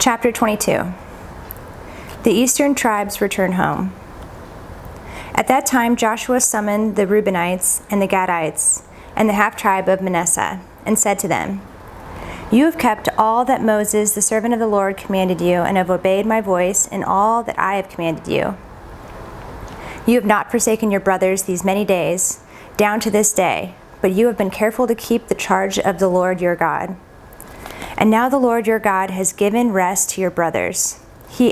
Chapter 22. The eastern tribes return home. At that time Joshua summoned the Reubenites and the Gadites and the half-tribe of Manasseh, and said to them, "You have kept all that Moses, the servant of the Lord, commanded you, and have obeyed my voice in all that I have commanded you. You have not forsaken your brothers these many days, down to this day, but you have been careful to keep the charge of the Lord your God. And now the Lord your God has given rest to your brothers, he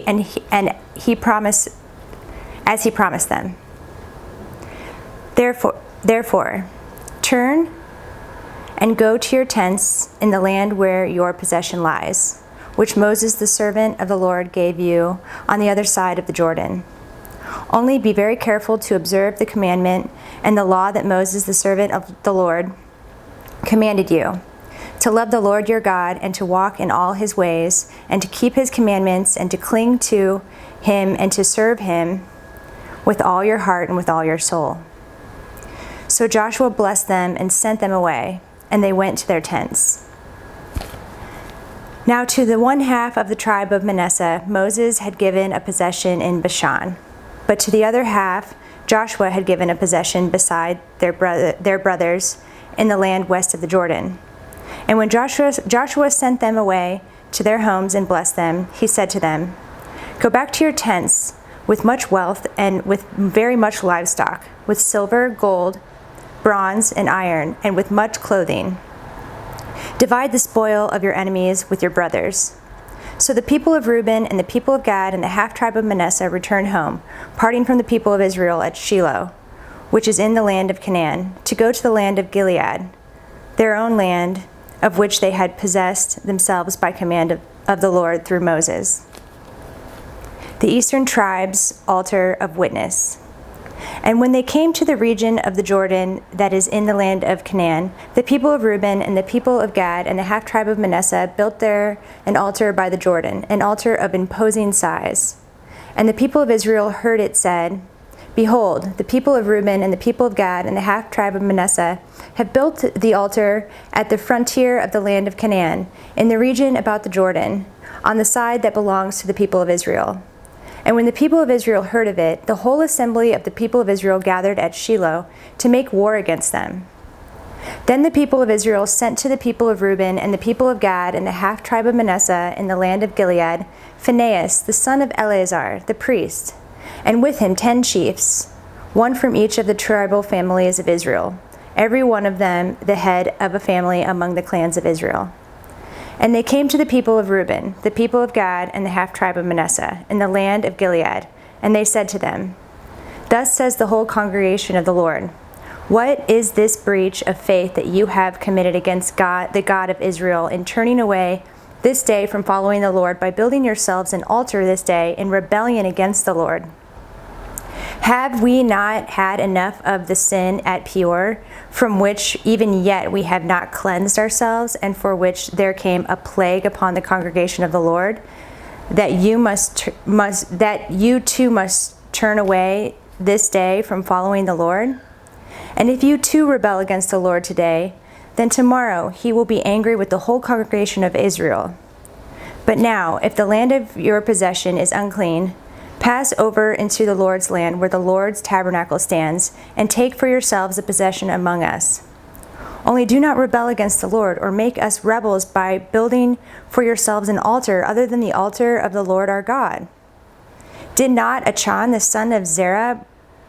promised, as he promised them. Therefore, turn and go to your tents in the land where your possession lies, which Moses the servant of the Lord gave you on the other side of the Jordan. Only be very careful to observe the commandment and the law that Moses the servant of the Lord commanded you, to love the Lord your God and to walk in all his ways and to keep his commandments and to cling to him and to serve him with all your heart and with all your soul." So Joshua blessed them and sent them away, and they went to their tents. Now to the one half of the tribe of Manasseh, Moses had given a possession in Bashan, but to the other half, Joshua had given a possession beside their brothers in the land west of the Jordan. And when Joshua sent them away to their homes and blessed them, he said to them, "Go back to your tents with much wealth and with very much livestock, with silver, gold, bronze, and iron, and with much clothing. Divide the spoil of your enemies with your brothers." So the people of Reuben and the people of Gad and the half-tribe of Manasseh returned home, parting from the people of Israel at Shiloh, which is in the land of Canaan, to go to the land of Gilead, their own land, of which they had possessed themselves by command of the Lord through Moses. The eastern tribes' altar of witness. And when they came to the region of the Jordan that is in the land of Canaan, the people of Reuben and the people of Gad and the half-tribe of Manasseh built there an altar by the Jordan, an altar of imposing size. And the people of Israel heard it said, "Behold, the people of Reuben and the people of Gad and the half-tribe of Manasseh have built the altar at the frontier of the land of Canaan, in the region about the Jordan, on the side that belongs to the people of Israel." And when the people of Israel heard of it, the whole assembly of the people of Israel gathered at Shiloh to make war against them. Then the people of Israel sent to the people of Reuben and the people of Gad and the half-tribe of Manasseh in the land of Gilead, Phinehas, the son of Eleazar, the priest, and with him 10 chiefs, one from each of the tribal families of Israel, every one of them the head of a family among the clans of Israel. And they came to the people of Reuben, the people of Gad, and the half-tribe of Manasseh, in the land of Gilead, and they said to them, "Thus says the whole congregation of the Lord, what is this breach of faith that you have committed against God, the God of Israel, in turning away this day from following the Lord by building yourselves an altar this day in rebellion against the Lord? Have we not had enough of the sin at Peor, from which even yet we have not cleansed ourselves, and for which there came a plague upon the congregation of the Lord, that you too must turn away this day from following the Lord? And if you too rebel against the Lord today, then tomorrow he will be angry with the whole congregation of Israel. But now, if the land of your possession is unclean, pass over into the Lord's land where the Lord's tabernacle stands, and take for yourselves a possession among us. Only do not rebel against the Lord, or make us rebels by building for yourselves an altar other than the altar of the Lord our God. Did not Achan the son of Zerah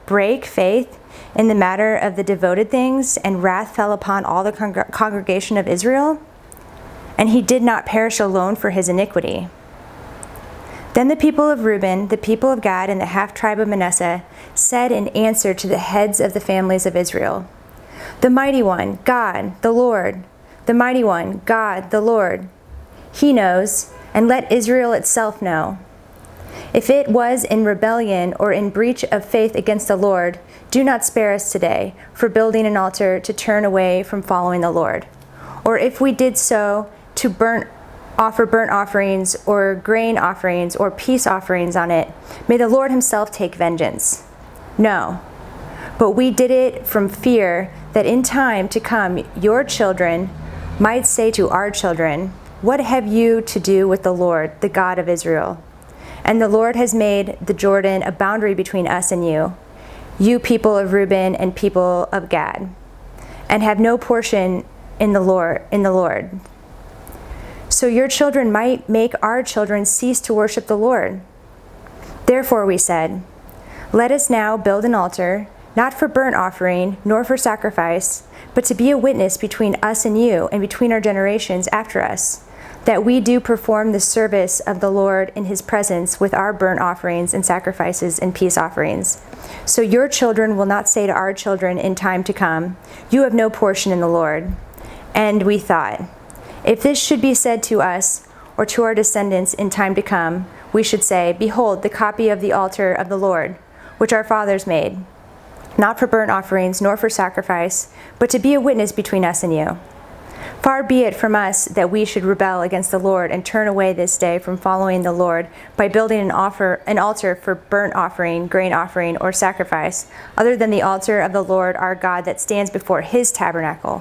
break faith in the matter of the devoted things, and wrath fell upon all the congregation of Israel? And he did not perish alone for his iniquity." Then the people of Reuben, the people of Gad, and the half-tribe of Manasseh said in answer to the heads of the families of Israel, "The mighty one, God, the Lord, the mighty one, God, the Lord, he knows, and let Israel itself know. If it was in rebellion or in breach of faith against the Lord, do not spare us today for building an altar to turn away from following the Lord. Or if we did so, to offer burnt offerings or grain offerings or peace offerings on it, may the Lord himself take vengeance. No, but we did it from fear that in time to come your children might say to our children, what have you to do with the Lord, the God of Israel? And the Lord has made the Jordan a boundary between us and you people of Reuben and people of Gad, and have no portion in the Lord. So your children might make our children cease to worship the Lord. Therefore we said, let us now build an altar, not for burnt offering, nor for sacrifice, but to be a witness between us and you, and between our generations after us, that we do perform the service of the Lord in his presence with our burnt offerings and sacrifices and peace offerings. So your children will not say to our children in time to come, you have no portion in the Lord. And we thought, if this should be said to us or to our descendants in time to come, we should say, behold, the copy of the altar of the Lord, which our fathers made, not for burnt offerings nor for sacrifice, but to be a witness between us and you. Far be it from us that we should rebel against the Lord and turn away this day from following the Lord by building an altar for burnt offering, grain offering, or sacrifice, other than the altar of the Lord our God that stands before his tabernacle.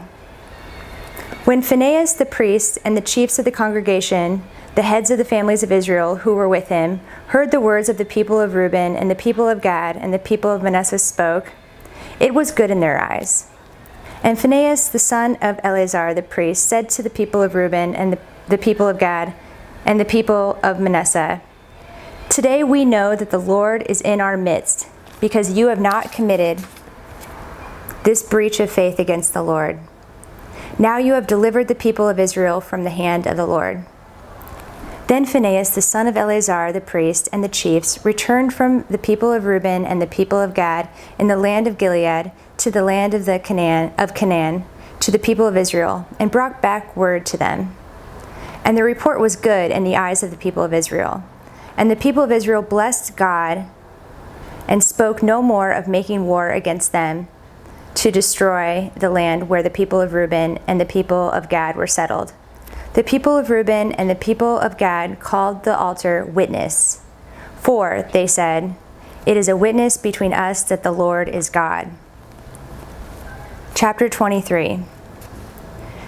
When Phinehas the priest and the chiefs of the congregation, the heads of the families of Israel who were with him, heard the words of the people of Reuben and the people of Gad and the people of Manasseh spoke, it was good in their eyes. And Phinehas the son of Eleazar the priest said to the people of Reuben and the people of Gad and the people of Manasseh, today we know that the Lord is in our midst, because you have not committed this breach of faith against the Lord. Now you have delivered the people of Israel from the hand of the Lord. Then Phinehas the son of Eleazar the priest and the chiefs returned from the people of Reuben and the people of Gad in the land of Gilead to the land of Canaan to the people of Israel, and brought back word to them. And the report was good in the eyes of the people of Israel. And the people of Israel blessed God and spoke no more of making war against them to destroy the land where the people of Reuben and the people of Gad were settled. The people of Reuben and the people of Gad called the altar Witness. For, they said, it is a witness between us that the Lord is God. Chapter 23.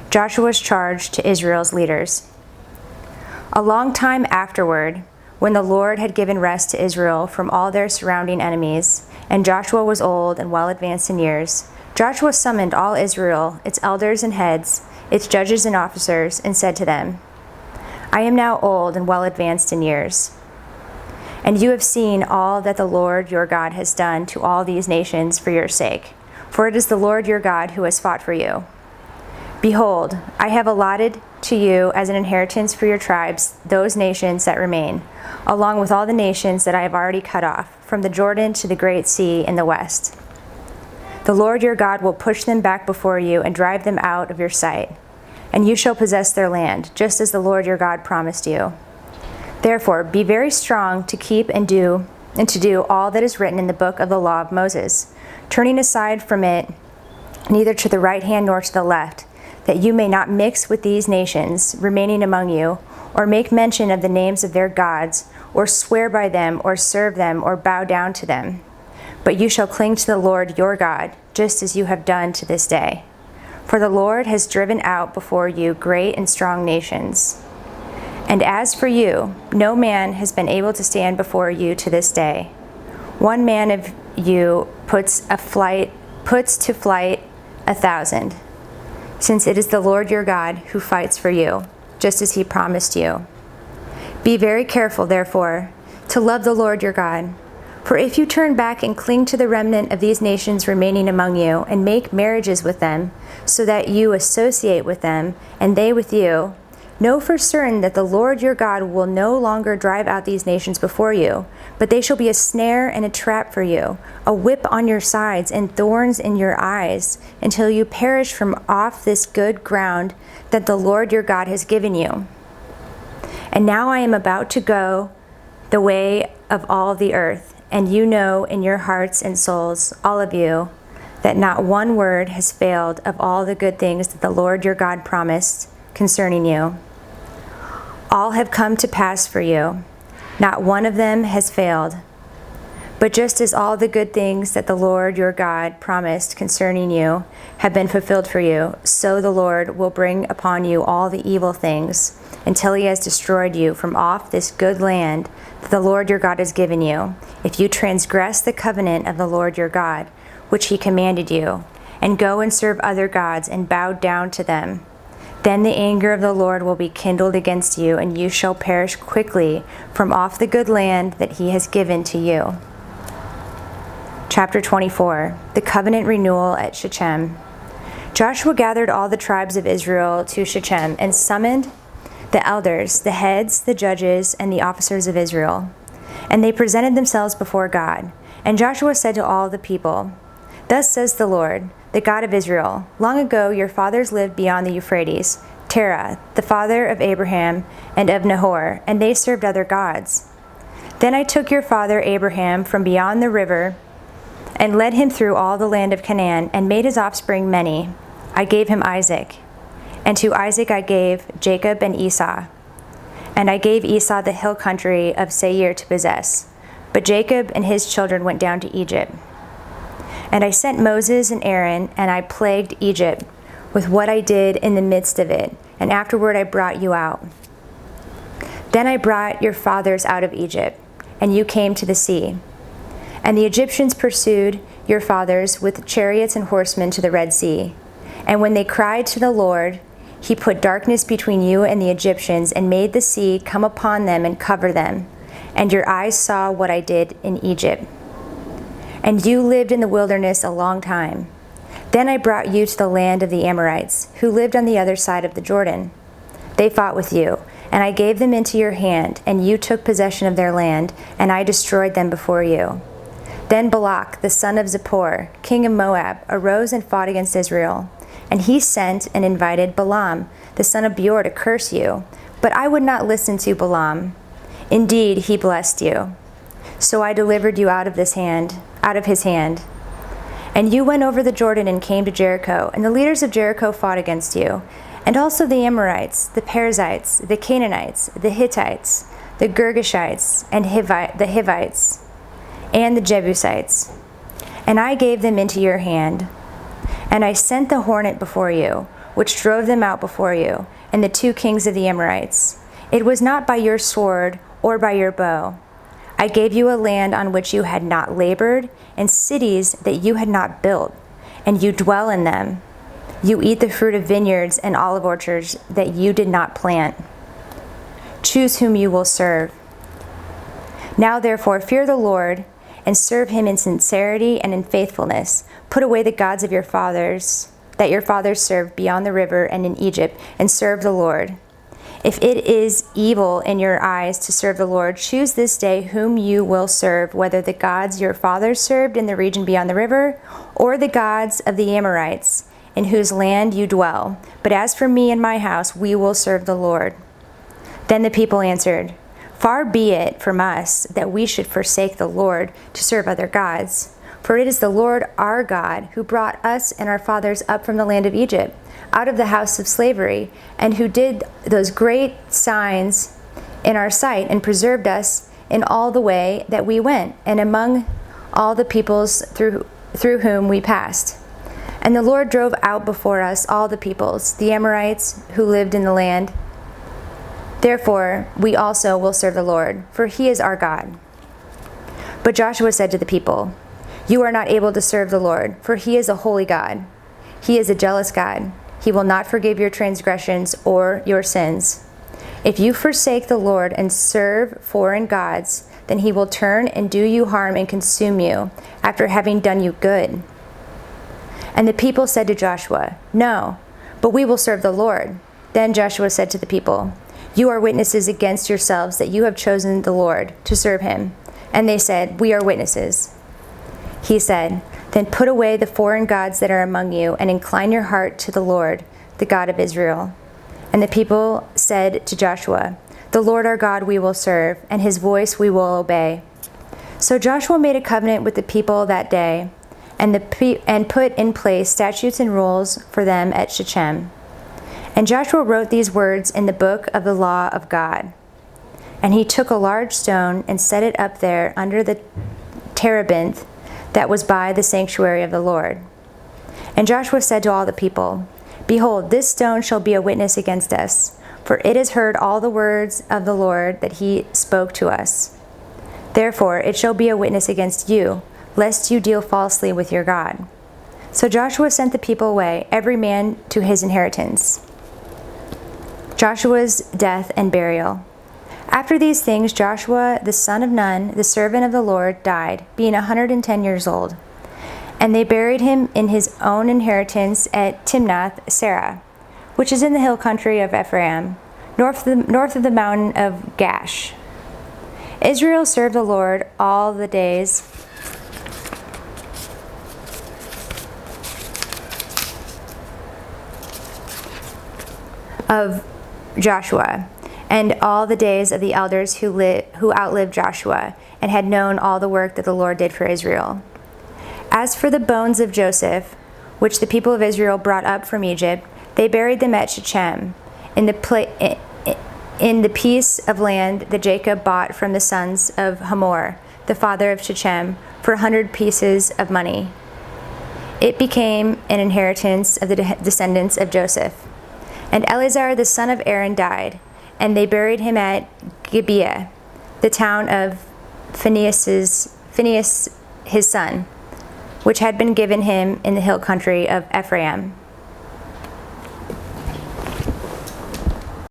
Joshua's charge to Israel's leaders. A long time afterward, when the Lord had given rest to Israel from all their surrounding enemies, and Joshua was old and well advanced in years, Joshua summoned all Israel, its elders and heads, its judges and officers, and said to them, I am now old and well advanced in years, and you have seen all that the Lord your God has done to all these nations for your sake, for it is the Lord your God who has fought for you. Behold, I have allotted to you as an inheritance for your tribes those nations that remain, along with all the nations that I have already cut off, from the Jordan to the great sea in the west. The Lord your God will push them back before you and drive them out of your sight, and you shall possess their land, just as the Lord your God promised you. Therefore, be very strong to keep and to do all that is written in the book of the law of Moses, turning aside from it neither to the right hand nor to the left, that you may not mix with these nations remaining among you, or make mention of the names of their gods, or swear by them, or serve them, or bow down to them. But you shall cling to the Lord your God, just as you have done to this day. For the Lord has driven out before you great and strong nations. And as for you, no man has been able to stand before you to this day. One man of you puts to flight 1,000, since it is the Lord your God who fights for you, just as he promised you. Be very careful, therefore, to love the Lord your God. For if you turn back and cling to the remnant of these nations remaining among you, and make marriages with them, so that you associate with them, and they with you, know for certain that the Lord your God will no longer drive out these nations before you, but they shall be a snare and a trap for you, a whip on your sides and thorns in your eyes, until you perish from off this good ground that the Lord your God has given you. And now I am about to go the way of all the earth, and you know in your hearts and souls, all of you, that not one word has failed of all the good things that the Lord your God promised concerning you. All have come to pass for you. Not one of them has failed. But just as all the good things that the Lord your God promised concerning you have been fulfilled for you, so the Lord will bring upon you all the evil things until he has destroyed you from off this good land that the Lord your God has given you, if you transgress the covenant of the Lord your God, which he commanded you, and go and serve other gods and bow down to them. Then the anger of the Lord will be kindled against you, and you shall perish quickly from off the good land that he has given to you. Chapter 24, the covenant renewal at Shechem. Joshua gathered all the tribes of Israel to Shechem and summoned the elders, the heads, the judges, and the officers of Israel. And they presented themselves before God. And Joshua said to all the people, "Thus says the Lord, the God of Israel, long ago your fathers lived beyond the Euphrates, Terah, the father of Abraham and of Nahor, and they served other gods. Then I took your father Abraham from beyond the river and led him through all the land of Canaan, and made his offspring many. I gave him Isaac, and to Isaac I gave Jacob and Esau. And I gave Esau the hill country of Seir to possess. But Jacob and his children went down to Egypt. And I sent Moses and Aaron, and I plagued Egypt with what I did in the midst of it, and afterward I brought you out. Then I brought your fathers out of Egypt, and you came to the sea. And the Egyptians pursued your fathers with chariots and horsemen to the Red Sea. And when they cried to the Lord, he put darkness between you and the Egyptians, and made the sea come upon them and cover them. And your eyes saw what I did in Egypt. And you lived in the wilderness a long time. Then I brought you to the land of the Amorites, who lived on the other side of the Jordan. They fought with you, and I gave them into your hand, and you took possession of their land, and I destroyed them before you. Then Balak, the son of Zippor, king of Moab, arose and fought against Israel. And he sent and invited Balaam, the son of Beor, to curse you. But I would not listen to Balaam. Indeed, he blessed you. So I delivered you out of his hand. And you went over the Jordan and came to Jericho, and the leaders of Jericho fought against you, and also the Amorites, the Perizzites, the Canaanites, the Hittites, the Girgashites, and the Hivites, and the Jebusites. And I gave them into your hand. And I sent the hornet before you, which drove them out before you, and the 2 kings of the Amorites. It was not by your sword or by your bow. I gave you a land on which you had not labored, and cities that you had not built, and you dwell in them. You eat the fruit of vineyards and olive orchards that you did not plant. Choose whom you will serve. Now therefore fear the Lord, and serve him in sincerity and in faithfulness. Put away the gods of your fathers, that your fathers served beyond the river and in Egypt, and serve the Lord. If it is evil in your eyes to serve the Lord, choose this day whom you will serve, whether the gods your fathers served in the region beyond the river, or the gods of the Amorites, in whose land you dwell. But as for me and my house, we will serve the Lord. Then the people answered, Far be it from us that we should forsake the Lord to serve other gods. For it is the Lord our God who brought us and our fathers up from the land of Egypt, out of the house of slavery, and who did those great signs in our sight, and preserved us in all the way that we went, and among all the peoples through whom we passed. And the Lord drove out before us all the peoples, the Amorites who lived in the land. Therefore, we also will serve the Lord, for he is our God. But Joshua said to the people, You are not able to serve the Lord, for he is a holy God. He is a jealous God. He will not forgive your transgressions or your sins. If you forsake the Lord and serve foreign gods, then he will turn and do you harm and consume you, after having done you good. And the people said to Joshua, No, but we will serve the Lord. Then Joshua said to the people, You are witnesses against yourselves that you have chosen the Lord to serve him. And they said, We are witnesses. He said, Then put away the foreign gods that are among you, and incline your heart to the Lord, the God of Israel. And the people said to Joshua, The Lord our God we will serve, and his voice we will obey. So Joshua made a covenant with the people that day, and put in place statutes and rules for them at Shechem. And Joshua wrote these words in the book of the law of God. And he took a large stone and set it up there under the terebinth that was by the sanctuary of the Lord. And Joshua said to all the people, Behold, this stone shall be a witness against us, for it has heard all the words of the Lord that he spoke to us. Therefore it shall be a witness against you, lest you deal falsely with your God. So Joshua sent the people away, every man to his inheritance. Joshua's death and burial. After these things, Joshua the son of Nun, the servant of the Lord, died, being 110 years old. And they buried him in his own inheritance at Timnath-Serah, which is in the hill country of Ephraim, north of the mountain of Gash. Israel served the Lord all the days of Joshua, and all the days of the elders who outlived Joshua, and had known all the work that the Lord did for Israel. As for the bones of Joseph, which the people of Israel brought up from Egypt, they buried them at Shechem, in the piece of land that Jacob bought from the sons of Hamor, the father of Shechem, for 100 pieces of money. It became an inheritance of the descendants of Joseph. And Eleazar the son of Aaron died, and they buried him at Gibeah, the town of Phinehas his son, which had been given him in the hill country of Ephraim.